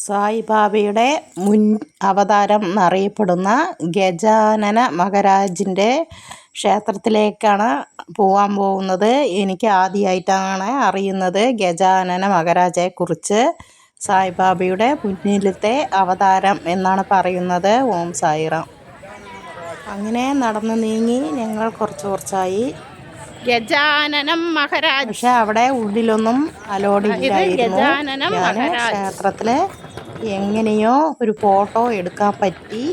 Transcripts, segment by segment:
സായിബാബയുടെ മുൻ അവതാരം എന്നറിയപ്പെടുന്ന ഗജാനന മഹാരാജിൻ്റെ ക്ഷേത്രത്തിലേക്കാണ് പോകാൻ പോകുന്നത്. എനിക്ക് ആദ്യമായിട്ടാണ് അറിയുന്നത് ഗജാനന മഹാരാജയെക്കുറിച്ച്. സായിബാബയുടെ മുന്നിലത്തെ അവതാരം എന്നാണ് പറയുന്നത്. ഓം സായിറാം. അങ്ങനെ നടന്നു നീങ്ങി ഞങ്ങൾ കുറച്ചായി. ഗജാനനം മഹാരാജ്. പക്ഷെ അവിടെ ഉള്ളിലൊന്നും അലോടില്ലായിരുന്നു. ഞാൻ ക്ഷേത്രത്തിൽ എങ്ങനെയോ ഒരു ഫോട്ടോ എടുക്കാൻ പറ്റി.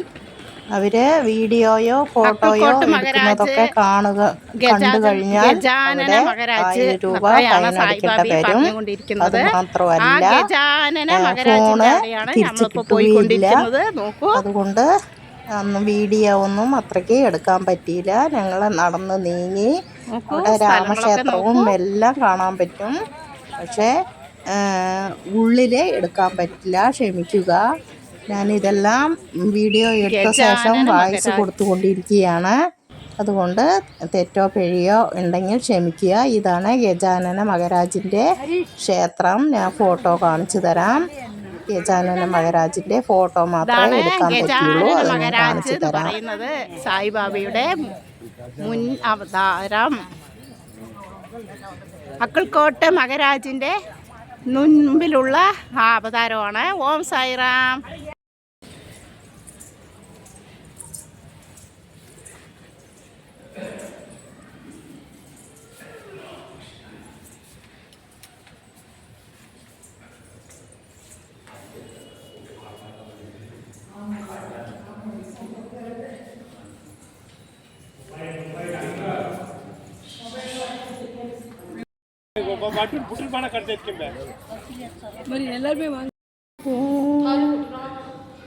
അവര് വീഡിയോയോ ഫോട്ടോയോ എടുക്കുന്നതൊക്കെ കണ്ടു കഴിഞ്ഞാൽ 1000 രൂപ ഫൈനടിക്കേണ്ടി വരും. അത് മാത്രമല്ല ഫോണ് തിരിച്ചു കിട്ടുകയില്ല. അതുകൊണ്ട് അന്ന് വീഡിയോ ഒന്നും അത്രയ്ക്ക് എടുക്കാൻ പറ്റിയില്ല. ഞങ്ങൾ നടന്ന് നീങ്ങി. അവിടെ രാമക്ഷേത്രവും എല്ലാം കാണാൻ പറ്റും. പക്ഷേ ഉള്ളിൽ എടുക്കാൻ പറ്റില്ല, ക്ഷമിക്കുക. ഞാനിതെല്ലാം വീഡിയോ എടുത്ത ശേഷം വായിച്ച് കൊടുത്തുകൊണ്ടിരിക്കുകയാണ്. അതുകൊണ്ട് തെറ്റോ പിഴയോ ഉണ്ടെങ്കിൽ ക്ഷമിക്കുക. ഇതാണ് ഗജാനന മഹാരാജിൻ്റെ ക്ഷേത്രം. ഞാൻ ഫോട്ടോ കാണിച്ചു തരാം. ഗജാനന മഹാരാജിൻ്റെ ഫോട്ടോ മാത്രമേ എടുക്കാൻ പറ്റുള്ളൂ. അത് ഞാൻ കാണിച്ചു തരാം. സായിബാബയുടെ മുൻ അവതാരം അക്കൽക്കോട്ട് മഹാരാജിൻ്റെ മുൻപിലുള്ള അവതാരമാണ്. ഓം സായിറാം.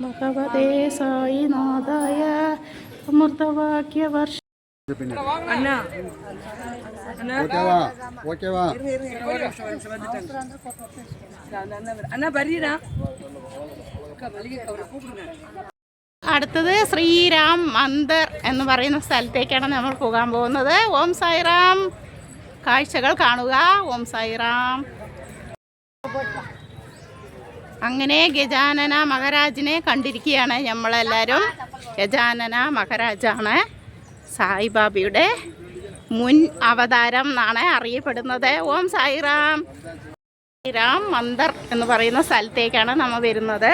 ഭഗവതേ സായിനാഥായ അമൃതവാക്യവർഷ. അടുത്തത് ശ്രീരാം മന്ദിർ എന്ന് പറയുന്ന സ്ഥലത്തേക്കാണ് നമ്മൾ പോകാൻ പോകുന്നത്. ഓം സായിറാം. കാഴ്ചകൾ കാണുക. ഓം സായിറാം. അങ്ങനെ ഗജാനന മഹാരാജിനെ കണ്ടിരിക്കുകയാണ് നമ്മളെല്ലാവരും. ഗജാനന മഹാരാജാണ് സായിബാബയുടെ മുൻ അവതാരം എന്നാണ് അറിയപ്പെടുന്നത്. ഓം സായിറാം. ശ്രീരാം മന്ദിർ എന്ന് പറയുന്ന സ്ഥലത്തേക്കാണ് നമ്മൾ വരുന്നത്.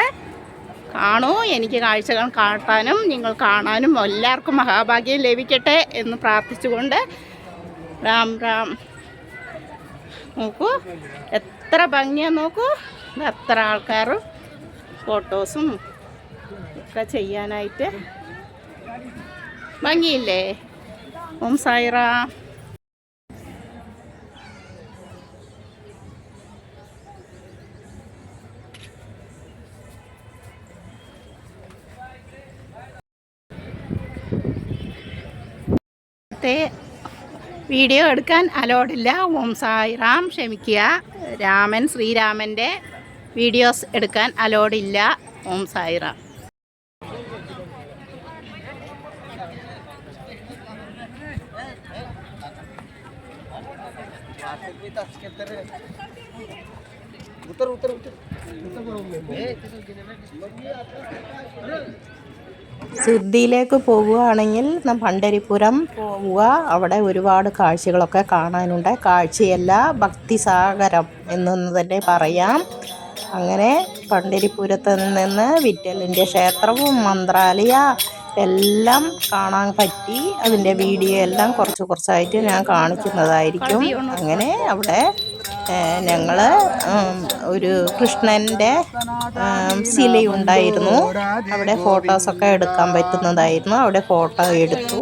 കാണൂ. എനിക്ക് കാഴ്ചകൾ കാട്ടാനും നിങ്ങൾ കാണാനും എല്ലാവർക്കും മഹാഭാഗ്യം ലഭിക്കട്ടെ എന്ന് പ്രാർത്ഥിച്ചുകൊണ്ട് രാം രാം. നോക്കൂ എത്ര ഭംഗിയാണ്. നോക്കൂ എത്ര ആൾക്കാരും ഫോട്ടോസും ഒക്കെ ചെയ്യാനായിട്ട് ഭംഗിയില്ലേ. ഓം സായിറാം. വീഡിയോ എടുക്കാൻ അലോഡില്ല. ഓം സായിറാം. ക്ഷമിക്കുക. ശ്രീരാമൻ്റെ വീഡിയോസ് എടുക്കാൻ അലോഡില്ല. ഓം സായിറാം. സിദ്ധിയിലേക്ക് പോകുകയാണെങ്കിൽ പണ്ഡരിപുരം പോവുക. അവിടെ ഒരുപാട് കാഴ്ചകളൊക്കെ കാണാനുണ്ട്. കാഴ്ചയല്ല, ഭക്തിസാഗരം എന്നൊന്ന് തന്നെ പറയാം. അങ്ങനെ പണ്ഡരിപുരത്ത് നിന്ന് വിറ്റലിൻ്റെ ക്ഷേത്രവും മന്ത്രാലയ എല്ലാം കാണാൻ പറ്റി. അതിൻ്റെ വീഡിയോ എല്ലാം കുറച്ചായിട്ട് ഞാൻ കാണിക്കുന്നതായിരിക്കും. അങ്ങനെ അവിടെ ഞങ്ങൾ ഒരു കൃഷ്ണൻ്റെ ശിലയുണ്ടായിരുന്നു. അവിടെ ഫോട്ടോസൊക്കെ എടുക്കാൻ പറ്റുന്നതായിരുന്നു. അവിടെ ഫോട്ടോ എടുത്തു.